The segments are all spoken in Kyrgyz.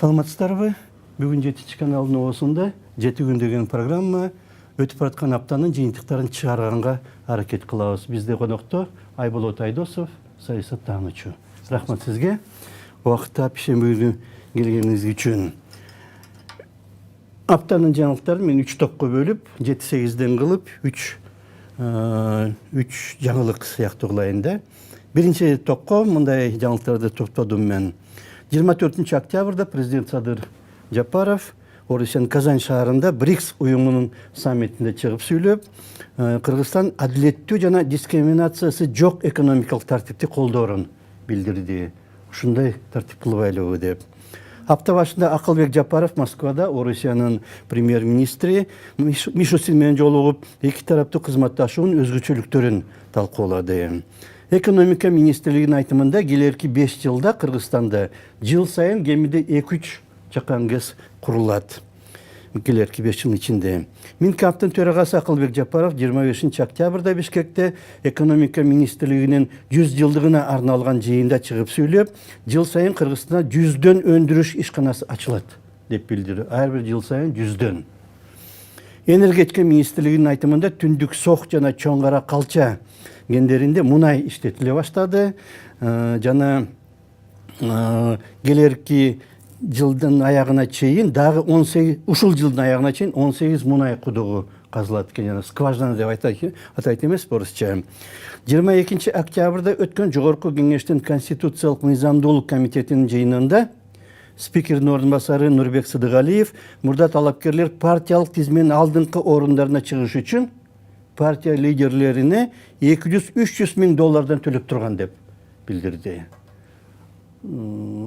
Саламатсыздарбы? Бүгүн Жетичи каналынын оосунда Жети күн деген программа өтүп бараткан аптанын жыйынтыктарын чыгарганга аракет кылабыз. Бизде конокто Айболот Айдосов, саясаттануучу. Рахмат сизге. Убакытта шемби күнү келгениңиз үчүн. Аптанын жаңылыктарын мен 3 топко бөлүп, 7-8ден кылып, 3 жаңылык сыяктуу кылайын да. Биринчи топко мындай жаңылыктарды топтодум мен. 24 октябрда президент Садыр Жапаров Орусиянын Казань шаарында БРИКС уюмунун саммитинде чыгып сүйлөп, Кыргызстан адилеттүү жана дискриминациясы жок экономикалык тартипти колдоорун билдирди. Ушундай тартип кылбайлыбы деп. Апта башында Акылбек Жапаров Москвада Орусиянын премьер-министри Мишустин менен жолугуп, эки тараптуу кызматташуунун өзгөчөлүктөрүн талкуулады. Экономика министрлигинин айтымында келерки 5 жылда Кыргызстанда жыл сайын кемиде 2-3 чакан ГЭС курулат. Келерки 5 жыл ичинде. Минкамптын төрагасы Акылбек Жапаров 25 октябрда Бишкекте экономика министрлигинин 100 жылдыгына арналган жыйында чыгып сүйлөп, жыл сайын Кыргызстанда 100дөн өндүрүш ишканасы ачылат деп билдирди. Ар бир жыл сайын 100дөн. Энергетика министрлигинин айтымында түндүк сок жана чоң кара калча кендеринде мунай иштетиле баштады. Жана келерки жылдын аягына чейин дагы 18, ушул жылдын аягына чейин 18 мунай кудугу казылат экен, жана скважина деп атайт эмес орусча. 22 октябрда өткөн жогорку кеңештин конституциялык мыйзамдуулук комитетинин жыйынында спикердин ордун басары Нурбек Сыдыгалиев мурда талапкерлер партиялык тизменин алдыңкы орундарына чыгыш үчүн партия лидерлерине 200-300 миң доллардан төлөп турган деп билдирди.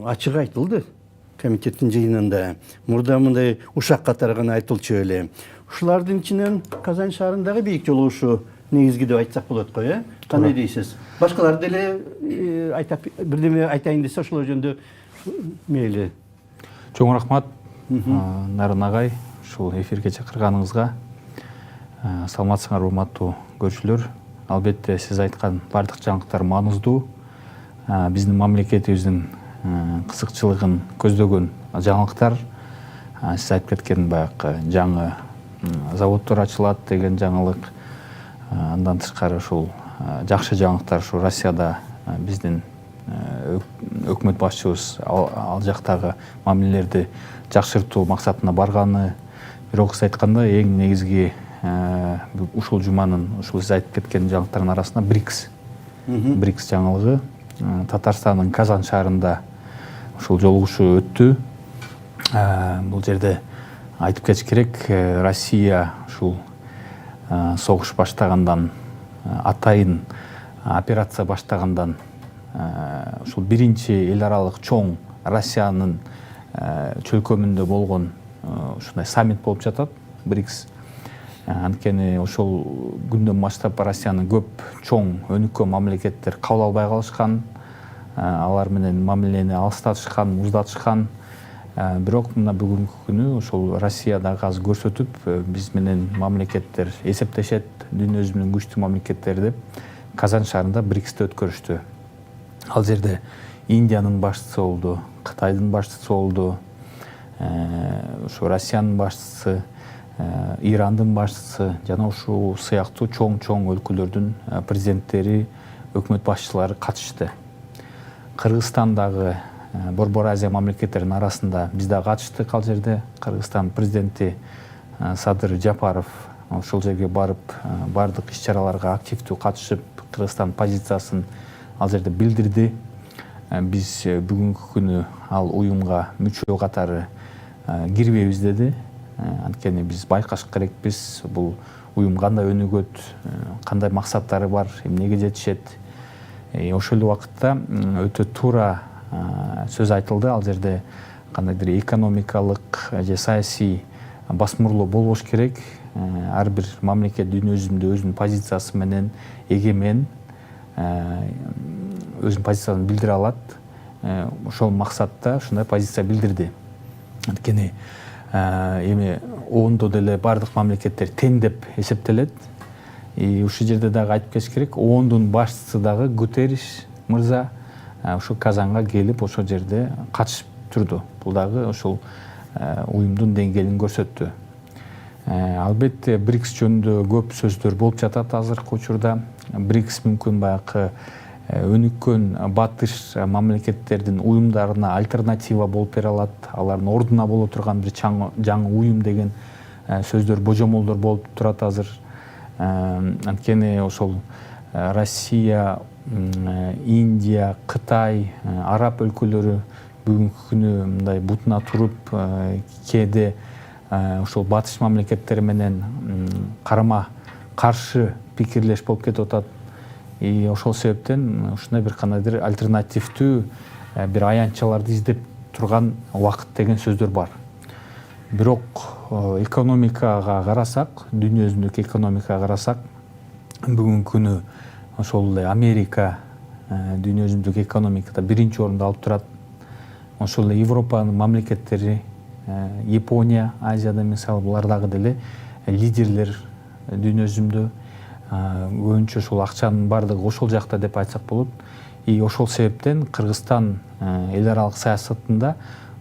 Ачык айтылды комитеттин жыйынында. Мурда мындай ушак катары гана айтылчу эле. Ушулардын ичинен Казань шаарындагы бийик жолугушуу негизги деп айтсак болот го, э? Кандай дейсиз? Башкалар деле бирдеме айтайын десе ошол жөнүндө мейли. Чоң рахмат Нарын агай, ушул эфирге чакырганыңызга. Саламатсыңар урматтуу көрүүчүлөр. Албетте сиз айткан бардык жаңылыктар маңыздуу. Биздин мамлекетибиздин кызыкчылыгын көздөгөн жаңылыктар. Сиз айтып кеткен баягы жаңы заводдор ачылат деген жаңылык. Андан тышкары ушул жакшы жаңылыктар ушу Россияда биздин өкмөт башчыбыз ал жактагы мамилелерди жакшыртуу максатына барганы. Бирок сиз айткандай эң негизги ушул жуманын, ушул сиз айтып кеткен жаңылыктардын арасында БРИКС жаңылыгы. Татарстандын Казань шаарында ушул жолугушуу өттү. Бул жерде айтып кетиш керек, Россия ушул согуш баштагандан, атайын операция баштагандан ушул биринчи эл аралык чоң Россиянын чөлкөмүндө болгон ушундай саммит болуп жатат, БРИКС. Анткени ошол күндөн баштап Россиянын көп чоң өнүккөн мамлекеттер кабыл албай калышкан, алар менен мамилени алыстатышкан, муздатышкан. Бирок мына бүгүнкү күнү ошол Россиядагы азыр көрсөтүп, биз менен мамлекеттер эсептешет, дүйнө жүзүнүн күчтүү мамлекеттери деп Казань шаарында БРИКСти өткөрүштү. Ал жерде Индиянын башчысы болду, Кытайдын башчысы болду, ушу Россиянын башчысы, Ирандын башчысы жана ушул сыяктуу чоң өлкөлөрдүн президенттери, өкмөт башчылары катышты. Кыргызстандагы Борбор Азия мамлекеттеринин арасында биз да катыштык ал жерде. Кыргызстан президенти Садыр Жапаров ошол жерге барып, бардык иш-чараларга активдүү катышып, Кыргызстан позициясын ал жерде билдирди. Биз бүгүнкү күнү ал уюмга мүчө катары кирбейбиз деди. Анткени биз байкаш керекпиз, бул уюм кандай өнүгөт, кандай максаттары бар, эмнеге жетишет. Ошол эле убакытта өтө туура сөз айтылды. Ал жерде кандайдыр экономикалык же саясий басмырлоо болбош керек. Ар бир мамлекет дүйнө жүзүндө өзүнүн позициясы менен эгемен, өзүнүн позициясын билдире алат. Ошол максатта ушундай позиция билдирди. Анткени эми оондо деле бардык мамлекеттер тең деп эсептелет. Ушул жерде дагы айтып кетиш керек, оондун башчысы дагы Гутерриш мырза ушу Казанга келип ошол жерде катышып түшүндүрдү. Бул дагы ошол уюмдун деңгээлин көрсөттү. Албетте БРИКС жөнүндө көп сөздөр болуп жатат азыркы учурда. БРИКС мүмкүн баягы өнүккөн батыш мамлекеттердин уюмдарына альтернатива болуп бере алат. Алардын ордуна боло турган бир жаңы уюм деген сөздөр, божомолдор болуп турат азыр. Анткени ошол Россия, Индия, Кытай, араб өлкөлөрү бүгүнкү күнү мындай бутуна туруп, кээде ошол батыш мамлекеттери менен карама каршы пикирлеш болуп кетип атат. И ошол себептен ушундай бир кандайдыр альтернативдүү бир аянтчаларды издеп турган убакыт деген сөздөр бар. Бирок экономикага карасак, дүйнө жүзүндөгү экономикага карасак, бүгүнкү күнү ошол Америка дүйнө жүзүндөгү экономикада биринчи орунду алып турат. Ошол эле Европанын мамлекеттери, Япония, Азияда мисалы, булар дагы деле лидерлер дүйнө жүзүндө. Көбүнчө ошол акчанын бардыгы ошол жакта деп айтсак болот. И ошол себептен Кыргызстан эл аралык саясатында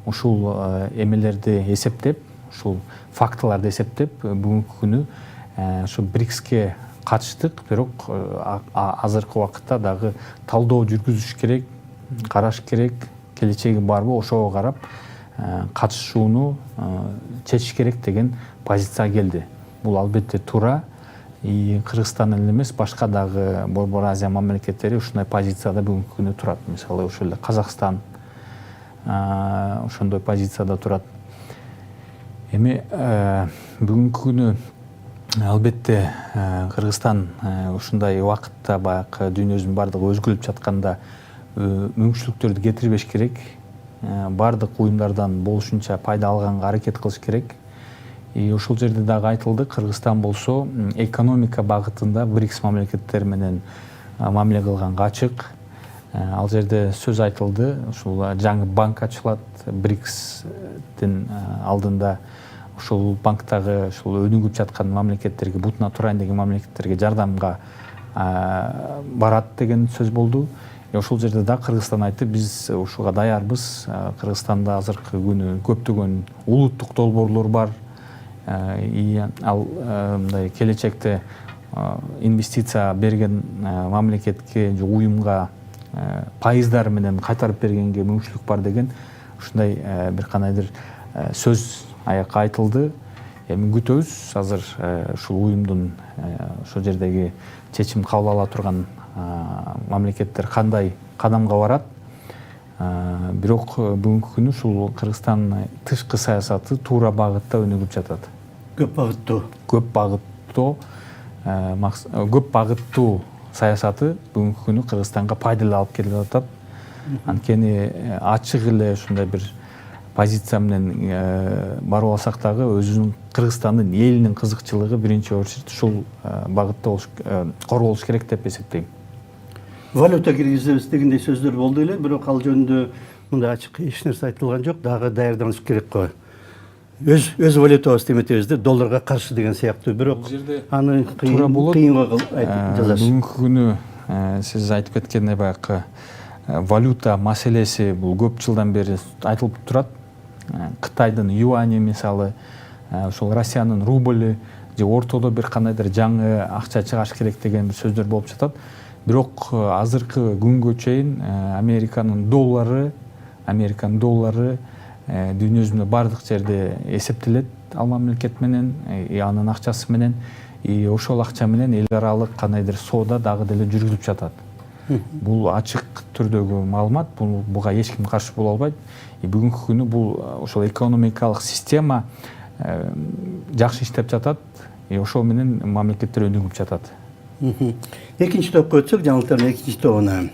ушул эмелерди эсептеп, ушул фактыларды эсептеп, бүгүнкү күнү ошо БРИКСке катыштык, бирок азыркы убакытта дагы талдоо жүргүзүш керек, караш керек, келечеги барбы, ошого карап катышууну чечиш керек деген позицияга келди. Бул албетте туура. И Кыргызстан эле эмес, башка дагы Борбор Азия мамлекеттери ушундай позицияда бүгүнкү күнү турат. Мисалы, ошол эле Казакстан ошондой позицияда турат. Эми бүгүнкү күнү албетте Кыргызстан ушундай убакытта баягы дүйнө жүзүнүн бардыгы өзгөрүп жатканда мүмкүнчүлүктөрдү кетирбеш керек. Бардык уюмдардан болушунча пайда алганга аракет кылыш керек. И ошол жерде дагы айтылды, Кыргызстан болсо экономика багытында БРИКС мамлекеттери менен мамиле кылганга ачык. Ал жерде сөз айтылды, ушул жаңы банк ачылат БРИКСтин алдында. Ушул банктагы ушул өнүгүп жаткан мамлекеттерге, бутуна турайын деген мамлекеттерге жардамга барат деген сөз болду. Ошол жерде да Кыргызстан айтты, биз ушуга даярбыз. Кыргызстанда азыркы күнү көптөгөн улуттук долбоорлор бар. Ал мындай келечекте инвестиция берген мамлекетке же уюмга пайыздар менен кайтарып бергенге мүмкүнчүлүк бар деген ушундай бир кандайдыр сөз аякка айтылды. Эми күтөбүз азыр ушул уюмдун ошол жердеги чечим кабыл ала турган мамлекеттер кандай кадамга барат. Бирок бүгүнкү күнү ушул Кыргызстан тышкы саясаты туура багытта өнүгүп жатат. Көп багыттуу саясаты бүгүнкү күнү Кыргызстанга пайдалуу алып келип атат. Анткени ачык эле ушундай бир позиция менен барып алсак дагы өзүнүн Кыргызстандын элинин кызыкчылыгы биринчи очередь ушул багытта корголуш керек деп эсептейм. Валюта киргизебиз дегендей сөздөр болду эле, бирок ал жөнүндө мындай ачык эч нерсе айтылган жок. Дагы даярданыш керек го. Өз валютабызды эметебиз де, долларга каршы деген сыяктуу. Бирок аны кыйынга жазасыз. Бүгүнкү күнү сиз айтып кеткендей баягы валюта маселеси бул көп жылдан бери айтылып турат. Кытайдын юани мисалы, ошол Россиянын рублі же ортодо бир кандайдыр жаңы акча чыгаш керек деген бир сөздөр болуп жатат. Бирок азыркы күнгө чейин Американын доллары дүйнө жүзүндө бардык жерде эсептелет ал мамлекет менен, анын акчасы менен, ошол акча менен эл аралык кандайдыр соода дагы деле жүргүзүлүп жатат. Бул ачык түрдөгү маалымат, буга эч ким каршы боло албайт. Бүгүнкү күнү бул ошол экономикалык система жакшы иштеп жатат, ошол менен мамлекеттер өнүгүп жатат. Экинчи топко өтсөк, жаңылыктардын экинчи тобуна.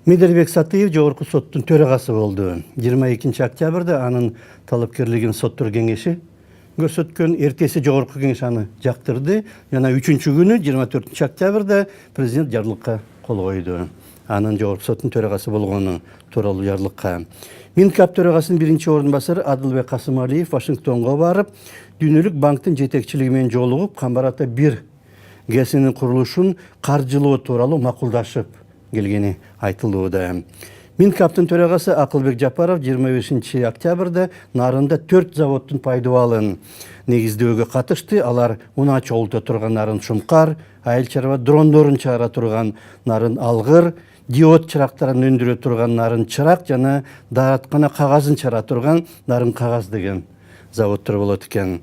Меделбек Сатыев жогорку соттун төрагасы болду. 22 октябрда анын талапкерлигин соттор кеңеши көрсөткөн, эртеси жогорку кеңеш аны жактырды. Жана 3-күнү 24 октябрда президент жарлыкка кол койду. Анын жогорку соттун төрагасы болгону тууралуу жарлыкка. Минкап төрагасынын биринчи орун басары Адылбек Касымалиев Вашингтонго барып, Дүйнөлүк банктын жетекчилиги менен жолугуп, Камбарата 1 ГЭСинин курулушун каржылоо тууралуу макулдашып келгени айтылууда. Минкаптын төрагасы Акылбек Жапаров 25 октябрда Нарында 4 заводтун пайдаланылын негиздөөгө катышты. Алар унаа чогулта турган нарын Шумкар, айыл чарба дрондорун чыгара турган нарын Алгыр, диод чырактарын өндүрө турган нарын Чырак жана даараткана кагазын чыгара турган нарын Кагаз деген заводдор болот экен.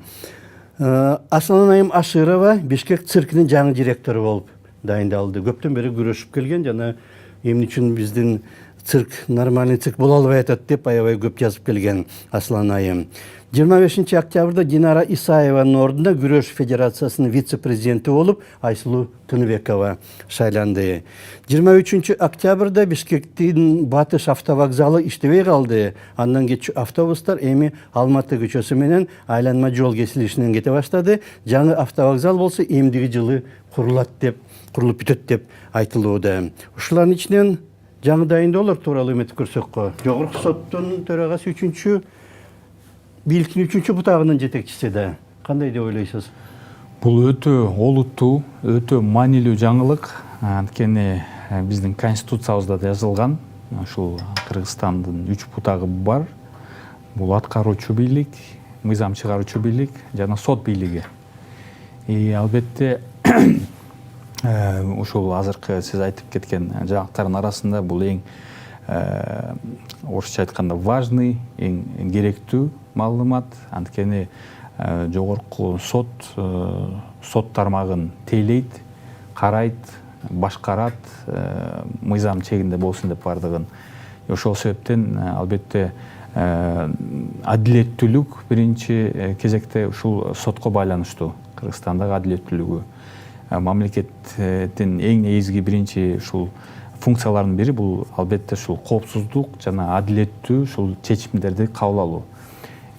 Асланайым Аширова Бишкек циркинин жаңы директору болуп дайындалды. Көптөн бери күрөшүп келген жана эмне үчүн биздин цирк нормальный цирк боло албай атат деп аябай көп жазып келген Асланайым. 25 октябрда Динара Исаеванын ордунда Күрөш Федерациясынын вице-президенти болуп Айсулуу Тыныбекова шайланды. 23 октябрда Бишкектин Батыш автовокзалы иштебей калды. Андан кийин автобустар эми Алматы көчөсү менен айланма жол кесилишинен кете баштады. Жаңы автовокзал болсо эмдиги жылы курулуп бүтөт деп айтылууда. Ушулардын ичинен жаңы дайындоолор тууралуу эметип көрсөккө. Жогорку соттун төрагасы 3-чү бийликтин 3-чү бутагынын жетекчиси да. Кандай деп ойлойсуз? Бул өтө олуттуу, өтө маанилүү жаңылык. Анткени биздин конституциябызда да жазылган, ушул Кыргызстандын 3 бутагы бар. Бул аткаруучу бийлик, мыйзам чыгаруучу бийлик жана сот бийлиги. Албетте ушул азыркы сиз айтып кеткен жаңылыктардын арасында бул эң орусча айтканда важный, эң керектүү маалымат. Анткени жогорку сот тармагын тейлейт, карайт, башкарат, мыйзам чегинде болсун деп бардыгын. Ошол себептен албетте адилеттүүлүк биринчи кезекте ушул сотко байланыштуу. Кыргызстандагы адилеттүүлүгү мамлекеттин эң негизги биринчи ушул функцияларынын бири бул албетте ушул коопсуздук жана адилеттүү ушул чечимдерди кабыл алуу.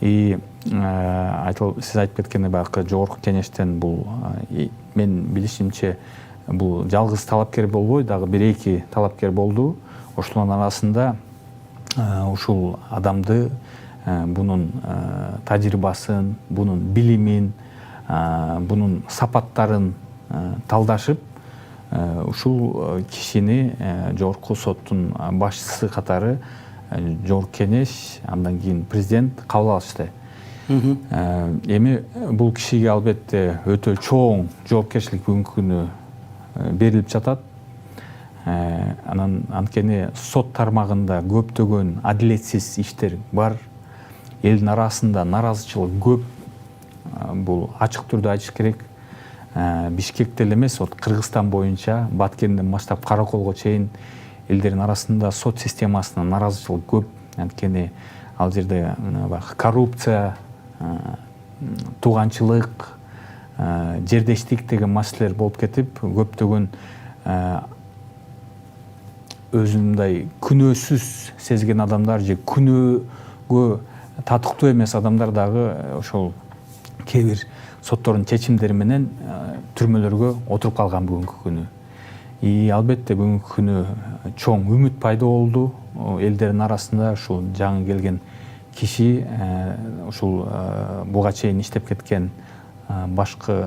Сиз айтып кеткендей баягы жогорку кеңештен бул мен билишимче бул жалгыз талапкер болбой, дагы 1-2 талапкер болду. Ошолордун арасында ушул адамды бунун тажрыйбасын, бунун билимин, бунун сапаттарын талдашып, ушул кишини жогорку соттун башчысы катары жогорку кеңеш, андан кийин президент кабыл алышты. Эми бул кишиге албетте өтө чоң жоопкерчилик бүгүнкү күнү берилип жатат. Анткени сот тармагында көптөгөн адилетсиз иштер бар. Элдин арасында наразычылык көп. Бул ачык түрдө айтыш керек. Бишкекте эле эмес, Кыргызстан боюнча Баткенден баштап Караколго чейин элдердин арасында сот системасына наразычылык көп. Анткени ал жерде коррупция, тууганчылык, жердештик деген маселелер болуп кетип, көптөгөн өзүндай күнөөсүз сезген адамдар же күнөөгө татыктуу эмес адамдар дагы ошол кээ бир соттордун чечимдери менен түрмөлөргө отуруп калган бүгүнкү күнү. Албетте бүгүнкү күнү чоң үмүт пайда болду. Элдердин арасында ушул жаңы келген киши ушул буга чейин иштеп кеткен башкы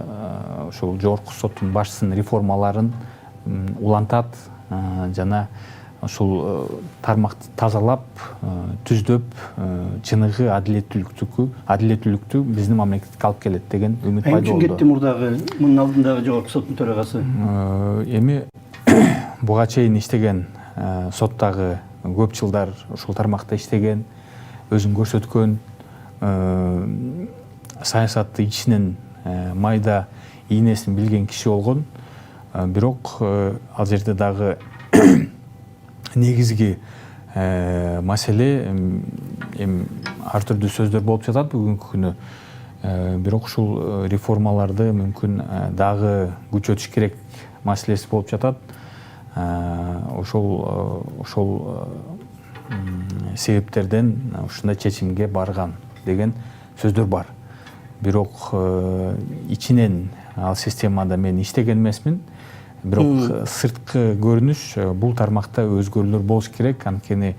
ушул жогорку соттун башчысынын реформаларын улантат жана ушул тармакты тазалап, түздөп, чыныгы адилеттүүлүктү биздин мамлекетке алып келет деген үмүт пайда болду. Эмне кетти мурдагы мунун алдындагы жогорку соттун төрагасы? Эми буга чейин иштеген соттагы көп жылдар ушул тармакта иштеген, өзүн көрсөткөн, саясатты ичинен майда ийнесин билген киши болгон. Бирок ал жерде дагы негизги маселе ар түрдүү сөздөр болуп жатат бүгүнкү күнү. Бирок ушул реформаларды мүмкүн дагы күчөтүш керек маселеси болуп жатат. Ошол себептерден ушундай чечимге барган деген сөздөр бар. Бирок ичинен ал системада мен иштеген эмесмин. Бирок сырткы көрүнүш бул тармакта өзгөрүүлөр болуш керек. Анткени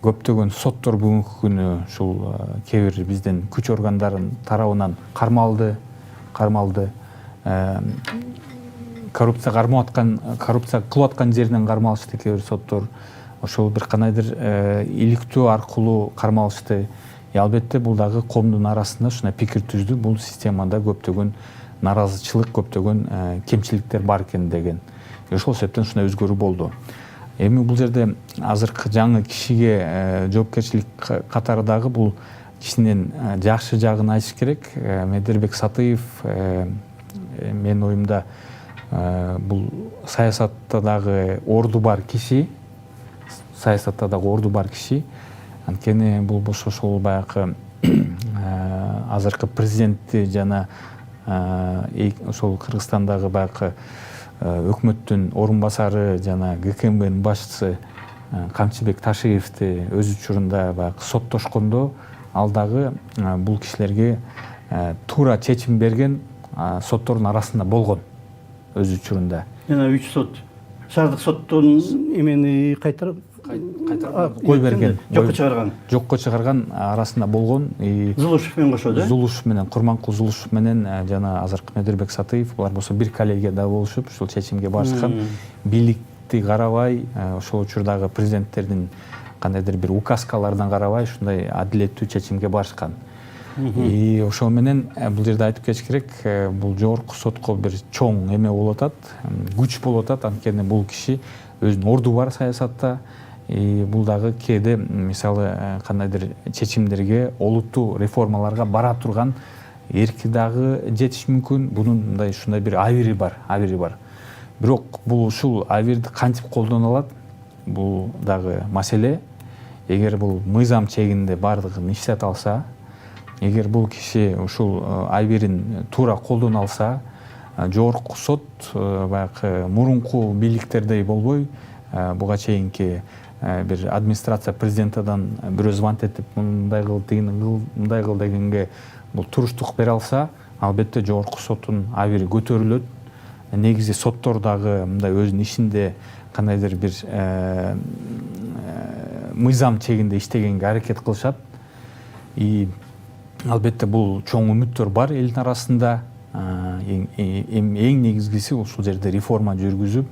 көптөгөн соттор бүгүнкү күнү ушул кээ бир биздин күч органдарынын тарабынан кармалды. Коррупция кылып аткан жеринен кармалышты кээ бир соттор. ошол бир кандайдыр иликтөө аркылуу кармалышты. Албетте бул дагы коомдун арасында ушундай пикир түздү. Бул системада көптөгөн наразычылык, көптөгөн кемчиликтер бар экен деген. Ошол себептен ушундай өзгөрүү болду. Эми бул жерде азыркы жаңы кишиге жоопкерчилик катары дагы бул кишинин жакшы жагын айтыш керек. Медербек Сатыев менин оюмда бул саясатта дагы орду бар киши. Анткени бул ошол баягы азыркы президентти жана ошол Кыргызстандагы баягы өкмөттүн орун басары жана ГКМБнын башчысы Камчыбек Ташиевди өз учурунда баягы соттошкондо ал дагы бул кишилерге туура чечим берген соттордун арасында болгон өз учурунда. Жана 3 сот. Шаардык соттун эмени кайтарып кой берген, жокко чыгарган арасында болгон. Зулушев менен кошо да? Зулушев менен, Курманкул Зулушев менен жана азыркы Медербек Сатыев булар болсо бир коллегияда болушуп, ушул чечимге барышкан. Бийликти карабай, ошол учурдагы президенттердин кандайдыр бир указкалардан карабай, ушундай адилеттүү чечимге барышкан. Ошол менен бул жерде айтып кетиш керек, бул жогорку сотко бир чоң эме болуп атат, күч болуп атат, анткени бул киши өзүнүн орду бар саясатта. Бул дагы кээде мисалы кандайдыр чечимдерге, олуттуу реформаларга бара турган эрки дагы жетиш мүмкүн. Бунун мындай ушундай бир абири бар. Бирок бул ушул абирди кантип колдоно алат? Бул дагы маселе. Эгер бул мыйзам чегинде бардыгын иштете алса, эгер бул киши ушул абирин туура колдоно алса, жогорку сот баягы мурунку бийликтердей болбой, буга чейинки бир администрация президентадан бирөө звонок этип мындай кыл дегенге бул туруштук бере алса, албетте жогорку соттун абири көтөрүлөт. Негизи соттор дагы мындай өзүнүн ишинде кандайдыр бир мыйзам чегинде иштегенге аракет кылышат. Албетте бул чоң үмүттөр бар элдин арасында. Эң негизгиси ушул жерде реформа жүргүзүп,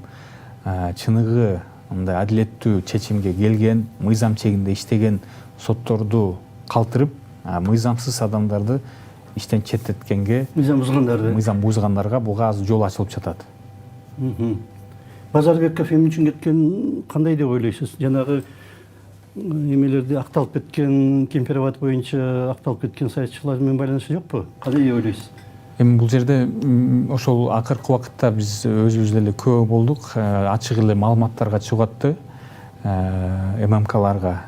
чыныгы мындай адилеттүү чечимге келген, мыйзам чегинде иштеген сотторду калтырып, мыйзамсыз адамдарды иштен четтеткенге, мыйзам бузгандарга буга азыр жол ачылып жатат. Базарбеков эмне үчүн кеткен кандай деп ойлойсуз? Жанагы эмелерди акталып кеткен, кемпироват боюнча акталып кеткен саятчылар менен байланышы жокпу? Кандай деп ойлойсуз? Эми бул жерде ошол акыркы убакытта биз өзүбүз деле көп болдук, ачык эле маалыматтарга чыгып атты. ММКларга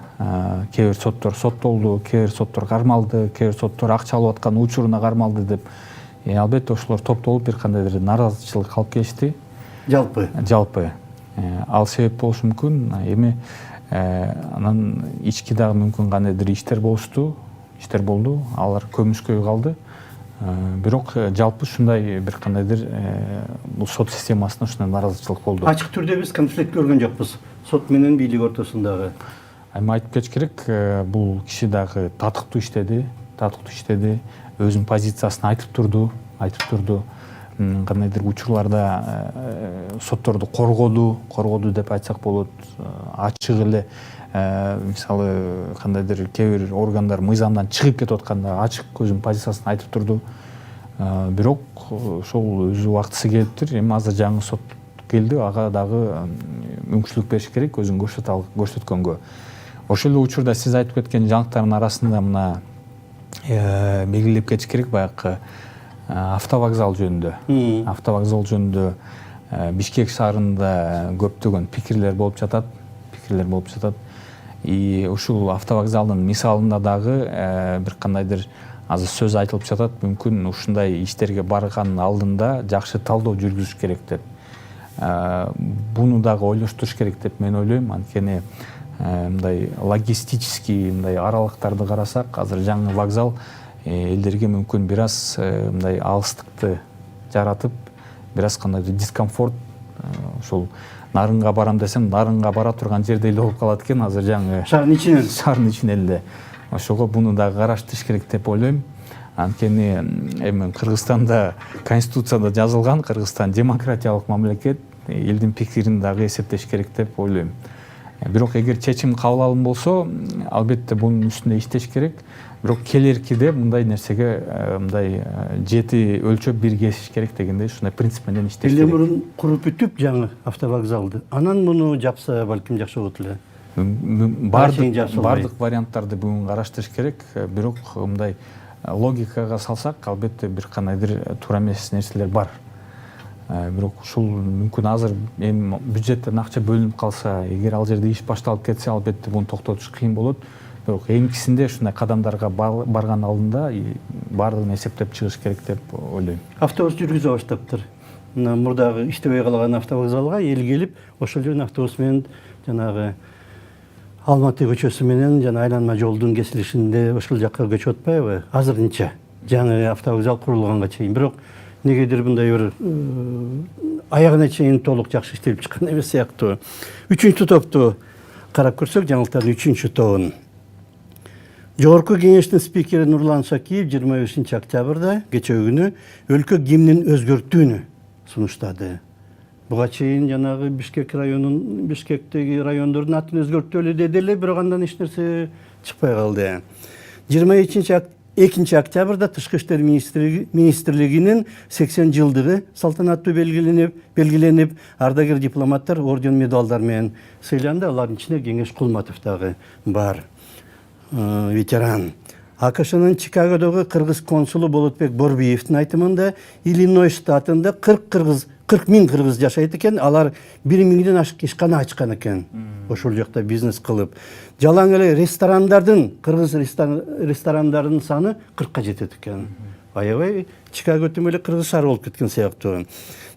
кээ бир соттор соттолду, кээ бир соттор кармалды, кээ бир соттор акча алып аткан учуруна кармалды деп. Албетте ошолор топтолуп бир кандайдыр наразычылык алып келишти. Жалпы. Ал себеп болушу мүмкүн. Эми анан ички дагы мүмкүн кандайдыр иштер болду. Алар көмүскө калды. Бирок жалпы ушундай бир кандайдыр бул сот системасына ушундай наразычылык болду. Ачык түрдө биз конфликт көргөн жокпуз. Сот менен бийлик ортосундагы. Эми айтып кетиш керек, бул киши дагы татыктуу иштеди, өзүнүн позициясын айтып турду. Кандайдыр учурларда сотторду коргоду деп айтсак болот. Ачык эле мисалы кандайдыр кээ бир органдар мыйзамдан чыгып кетип атканда ачык өзүнүн позициясын айтып турду. Бирок ошол өз убактысы келиптир. Эми азыр жаңы сот келди, ага дагы мүмкүнчүлүк бериш керек өзүн көрсөткөнгө. Ошол эле учурда сиз айтып кеткен жаңылыктардын арасында мына белгилеп кетиш керек баягы автовокзал жөнүндө. Бишкек шаарында көптөгөн пикирлер болуп жатат. Ушул автовокзалдын мисалында дагы бир кандайдыр азыр сөз айтылып жатат. Мүмкүн ушундай иштерге барганын алдында жакшы талдоо жүргүзүш керек деп. Буну дагы ойлоштуруш керек деп мен ойлойм. Анткени мындай логистический мындай аралыктарды карасак, азыр жаңы вокзал элдерге мүмкүн бир аз мындай алыстыкты жаратып, бир аз кандайдыр дискомфорт, ошол Нарынга барам десем, Нарынга бара турган жерде эле болуп калат экен, азыр жаңы шаардын ичинен эле. Ошого буну дагы караштырыш керек деп ойлойм. Анткени эми Кыргызстанда конституцияда жазылган, Кыргызстан демократиялык мамлекет, элдин пикирин дагы эсептеш керек деп ойлойм. Бирок эгер чечим кабыл алым болсо, албетте бунун үстүндө иштеш керек. Бирок келеркиде мындай нерсеге мындай жети өлчөп бир кесиш керек дегендей ушундай принцип менен иштеш Эле керек. мурун куруп бүтүп жаңы автовокзалды. Анан муну жапса балким жакшы болот эле. Бардык варианттарды бүгүн караштырыш керек. Бирок мындай логикага салсак, албетте бир кандайдыр туура эмес нерселер бар. Бирок ушул мүмкүн азыр эми бюджеттен акча бөлүнүп калса, эгер ал жерде иш башталып кетсе, албетте буну токтотуш кыйын болот. Бирок эмгисинде ушундай кадамдарга барган алдында баардыгын эсептеп чыгыш керек деп ойлойм. Автобус жүргүзө баштаптыр. Мына мурдагы иштебей калган автовокзалга эл келип, ошол жерден автобус менен жанагы Алматы көчөсү менен жана айланма жолдун кесилишинде ошол жакка көчүп атпайбы? Азырынча жаңы автовокзал курулганга чейин. Бирок негедир мындай бир аягына чейин толук жакшы иштелип чыккан эмес сыяктуу. Үчүнчү топту карап көрсөк, жаңылыктардын үчүнчү тобун. Жогорку кеңештин спикери Нурлан Шакиев 25 октябрда кечээ күнү өлкө гимнин өзгөртүүнү сунуштады. Буга чейин жанагы Бишкектеги райондордун атын өзгөртөлү деди эле, бирок андан эч нерсе чыкпай калды. 22 октябрда Тышкы иштер министрлигинин 80 жылдыгы салтанаттуу белгиленип, ардагер дипломаттар орден медалдар менен сыйланды. Алардын ичинде Кеңеш Кулматов дагы бар. Ветеран. АКШнын Чикагодогу кыргыз консулу Болотбек Борбиевдин айтымында Иллинойс штатында 40 миң кыргыз жашайт экен, алар 1 миңден ашык ишкана ачкан экен. Ошол жакта бизнес кылып. Жалаң эле кыргыз ресторандардын саны 40ка жетет экен. Аябай Чикаго түм эле кыргыз шаар болуп кеткен сыяктуу.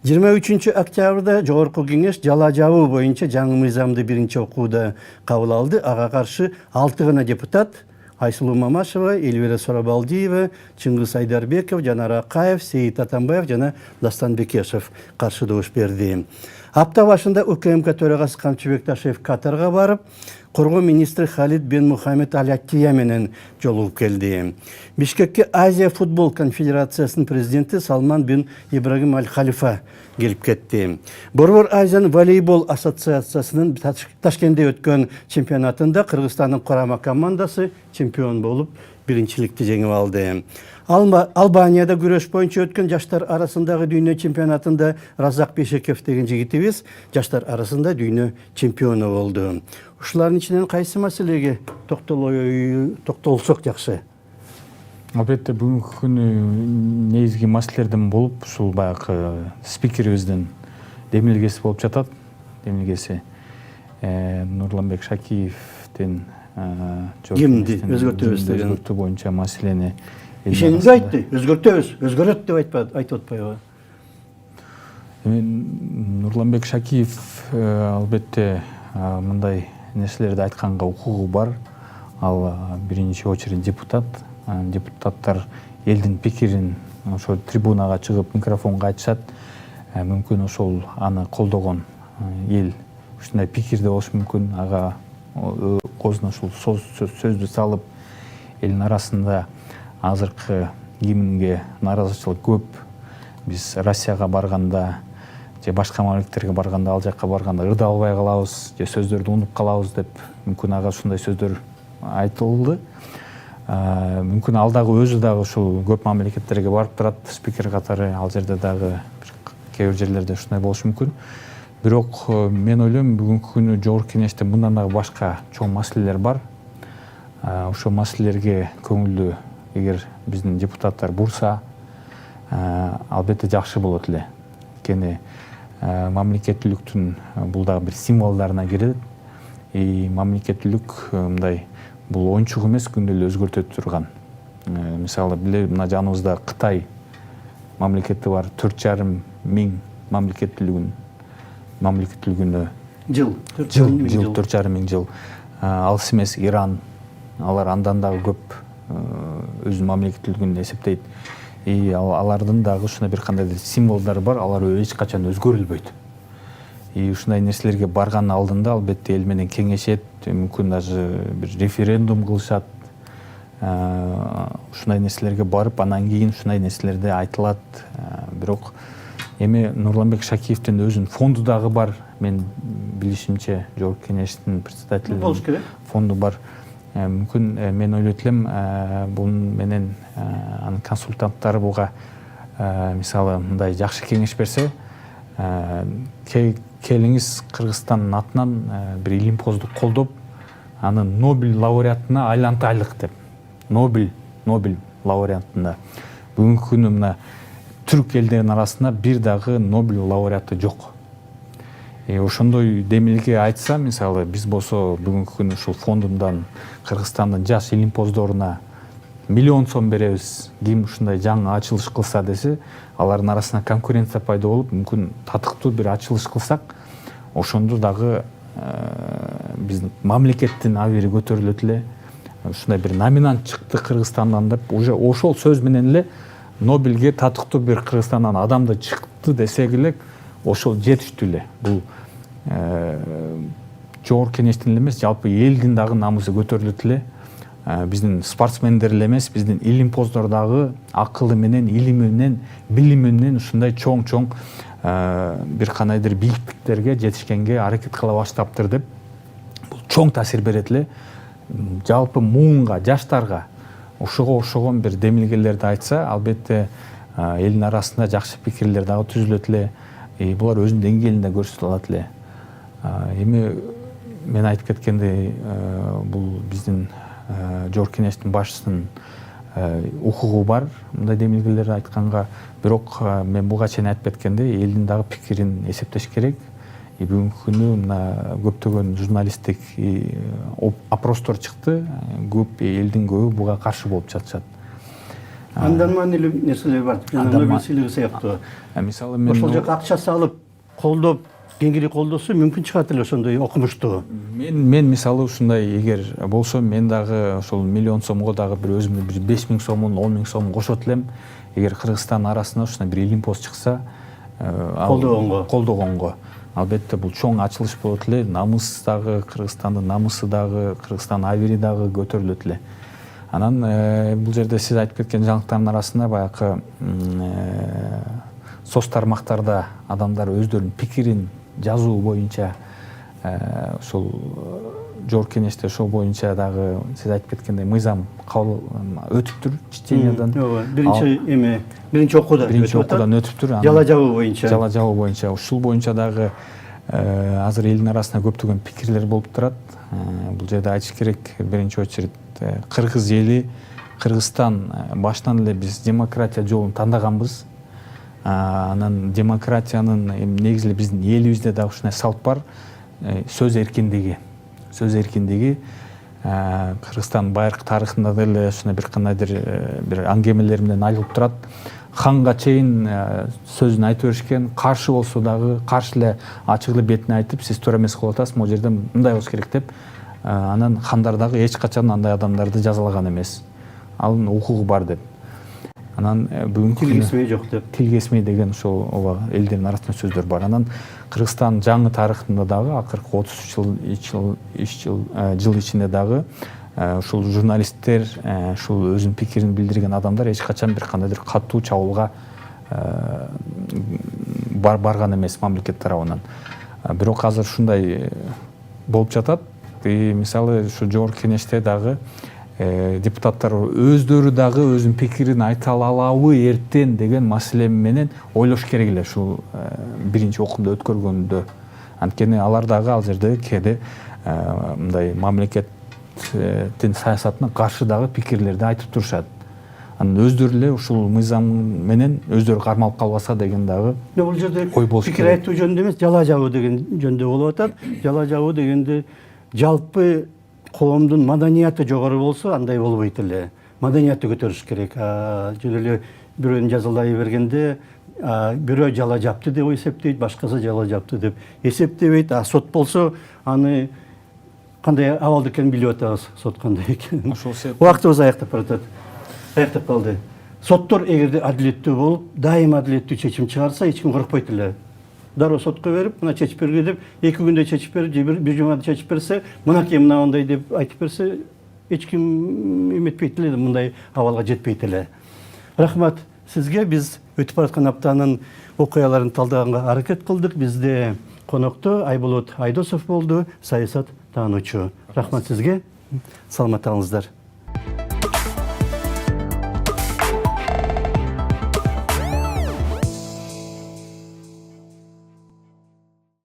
23 октябрда Жогорку кеңеш жала жабуу боюнча жаңы мыйзамды биринчи окууда кабыл алды. Ага каршы 6 гана депутат Айсулуу Мамашева, Эльвира Сорабалдиева, Чыңгыз Айдарбеков, Жанар Акаев, Сейит Атамбаев жана Дастан Бекешев каршы добуш берди. Апта башында УКМК төрагасы Камчыбек Ташев Катарга барып, Коргоо министри Халид бен Мухаммед Аль-Аттия менен жолугуп келди. Бишкекке Азия футбол конфедерациясынын президенти Салман бен Ибрагим Аль-Халифа келип кетти. Борбор Азиян волейбол ассоциациясынын Ташкентте өткөн чемпионатында Кыргызстандын курама командасы чемпион болуп, биринчиликти жеңип алды. Албанияда күрөш боюнча өткөн жаштар арасындагы дүйнө чемпионатында Разак Бешеков деген жигитибиз жаштар арасында дүйнө чемпиону болду. Ушулардын ичинен кайсы маселеге токтолсок жакшы? Албетте бүгүнкү күнү негизги маселелерден болуп, ушул баягы спикерибиздин демилгеси болуп жатат. Демилгеси Нурланбек Шакиевдин гимнди өзгөртүү боюнча маселени ишенимге айтты, өзгөрөт деп айтып атпайбы? Нурланбек Шакиев албетте мындай нерселерди айтканга укугу бар. Ал биринчи очередь депутат. Депутаттар элдин пикирин ошол трибунага чыгып микрофонго айтышат. Мүмкүн ошол аны колдогон эл ушундай пикирде болушу мүмкүн. Ага козуна ушул сөздү салып, элдин арасында азыркы гимнге нааразычылык көп. Биз Россияга барганда же башка мамлекеттерге барганда, ал жакка барганда ырда албай калабыз, же сөздөрдү унуп калабыз деп мүмкүн ага ушундай сөздөр айтылды. Мүмкүн ал дагы өзү дагы ушул көп мамлекеттерге барып турат, спикер катары, ал жерде дагы кээ бир жерлерде ушундай болушу мүмкүн. Бирок мен ойлойм, бүгүнкү күнү Жогорку кеңеште мындан дагы башка чоң маселелер бар. Ошол маселелерге көңүлдү эгер биздин депутаттар бурса, албетте жакшы болот эле. Кene мамлекеттүүлүктүн бул дагы бир символдоруна кирет. Мамлекеттүүлүк мындай бул оюнчук эмес, күндө эле өзгөртө турган. Мисалы, мына жаныбызда Кытай мамлекети бар, 4,5 миң мамлекеттүүлүгүнө жыл 4,5 миң жыл. Алыс эмес Иран, алар андан дагы көп өзүнүн мамлекеттүүлүгүн эсептейт. Алардын дагы ушундай бир кандайдыр символдору бар, алар эч качан өзгөрүлбөйт. Ушундай нерселерге барган алдында албетте эл менен кеңешет, мүмкүн даже бир референдум кылышат. Ушундай нерселерге барып, анан кийин ушундай нерселерде айтылат. Бирок Эми Нурланбек Шакиевдин өзүнүн фонду дагы бар. Мен билишимче Жогорку Кеңештин председатели болуш керек. фонду бар. Мүмкүн мен ойлойт элем бунун менен анын консультанттары буга мисалы мындай жакшы кеңеш берсе, келиңиз Кыргызстандын атынан бир илимпозду колдоп, аны Нобель лауреатына айлантайлык деп. Нобель лауреатына. Бүгүнкү күнү мына түрк элдеринин арасында бир дагы Нобель лауреаты жок. Ошондой демилге айтса, мисалы биз болсо бүгүнкү күнү ушул фондундан Кыргызстандын жаш илимпоздоруна миллион сом беребиз. Ким ушундай жаңы ачылыш кылса десе, алардын арасында конкуренция пайда болуп, мүмкүн татыктуу бир ачылыш кылсак, ошондо дагы биздин мамлекеттин абийири көтөрүлөт эле. Ушундай бир номинант чыкты Кыргызстандан деп, уже ошол сөз менен эле Нобелге татыктуу бир Кыргызстандан адамды чыкты десек эле, ошол жетиштүү эле. Бул Жогорку Кеңештин эле эмес, жалпы элдин дагы намысы көтөрүлөт эле. Биздин спортсмендер эле эмес, биздин илимпоздор дагы акылы менен, илими менен, билими менен ушундай чоң бир кандайдыр бийиктиктерге жетишкенге аракет кыла баштаптыр деп, бул чоң таасир берет эле. Жалпы муунга, жаштарга ошого окшогон бир демилгелерди айтса, албетте элдин арасында жакшы пикирлер дагы түзүлөт эле. Булар өзүнүн деңгээлинде көрсөтө алат эле. Эми мен айтып кеткендей, бул биздин Жогорку Кеңештин башчысынын укугу бар мындай демилгелерди айтканга, бирок мен буга чейин айтып кеткендей, элдин дагы пикирин эсептеш керек. Бүгүнкү күнү мына көптөгөн журналисттик опростор чыкты, көп элдин көбү буга каршы болуп жатышат. Андан маанилүү нерселер бар. Нобель сыйлыгы сыяктуу. Мисалы мен ошол жака акча салып, колдоп, кеңири колдосо мүмкүн чыгат эле ошондой окумуштуу. Мен мисалы ушундай эгер болсо, мен дагы ошол миллион сомго дагы бир өзүмдүн бир 5000 сомун, 10 000 сомун кошот элем. Эгер Кыргызстан арасында ушундай бир илимпоз чыкса, колдогонго. Албетте бул чоң ачылыш болот эле. Намыс дагы, Кыргызстандын намысы дагы, Кыргызстан абийири дагы көтөрүлөт эле. Анан бул жерде сиз айтып кеткен жаңылыктардын арасында баягы соц тармактарда адамдар өздөрүнүн пикирин жазуу боюнча, ошол Жогорку Кеңеште ошол боюнча дагы сиз айтып кеткендей мыйзам кабыл өтүптүр чечениядан. Биринчи окуудан өтүптүр. Жала жабуу боюнча. Ушул боюнча дагы азыр элдин арасында көптөгөн пикирлер болуп турат. Бул жерде айтыш керек, биринчи очередь кыргыз эли, Кыргызстан башынан эле биз демократия жолун тандаганбыз. Анан демократиянын негизи эле биздин элибизде дагы ушундай салт бар. Сөз эркиндиги. Кыргызстан байыркы тарыхында деле ушундай бир кандайдыр бир аңгемелер менен айтылып турат. Ханга чейин сөзүн айтып беришкен, каршы болсо дагы каршы эле ачык эле бетине айтып, сиз туура эмес кылып атасыз, могу жерде мындай болуш керек деп. Анан хандар дагы эч качан андай адамдарды жазалаган эмес. Анын укугу бар деп. Анан бүгүнкү тилгесмей жок деп. Тилгесмей деген ошол элдердин арасында сөздөр бар. Анан Кыргызстан жаңы тарыхында дагы акыркы 33 жыл ичинде дагы ушул журналисттер, ушул өзүнүн пикирин билдирген адамдар эч качан бир кандайдыр катуу чабуулга барган эмес мамлекет тарабынан. Бирок азыр ушундай болуп жатат. Мисалы ушу Жогорку Кеңеште дагы депутаттар өздөрү дагы өзүнүн пикирин айта алабы эртең деген маселе менен ойлош керек эле ушул биринчи окуумду өткөргөндө. Анткени алар дагы ал жерде кээде мындай мамлекеттин саясатына каршы дагы пикирлерди айтып турушат. Анан өздөрү эле ушул мыйзам менен өздөрү кармалып калбаса деген дагы бул жерде пикир айтуу жөнүндө эмес, жала жабуу деген жөнүндө болуп атат. Жала жабуу дегенде жалпы коомдун маданияты жогору болсо андай болбойт эле. Маданиятты көтөрүш керек. Жөн эле бирөөнү жазалай бергенде бирөө жала жапты деп эсептейт, башкасы жала жапты деп эсептебейт. Сот болсо аны кандай абалда экенин билип атабыз, сот кандай экенин. Убактыбыз аяктап баратат. Аяктап калды. Соттор эгерде адилеттүү болуп, дайым адилеттүү чечим чыгарса, эч ким коркпойт эле. Дароо сотко берип, мына чечип берге деп, 2 күндө чечип берип, бир жумада чечип берсе, мынакей мындай деп айтып берсе, эч ким эметпейт эле, мындай абалга жетпейт эле. Рахмат. сізге. Біз өтіп баратқан аптаның окуяларын талдағанға аракет кылдык. Бізде конокто Айболот Айдосов болды, саясат таануучу. Рахмат сізге. Саламат алыңыздар.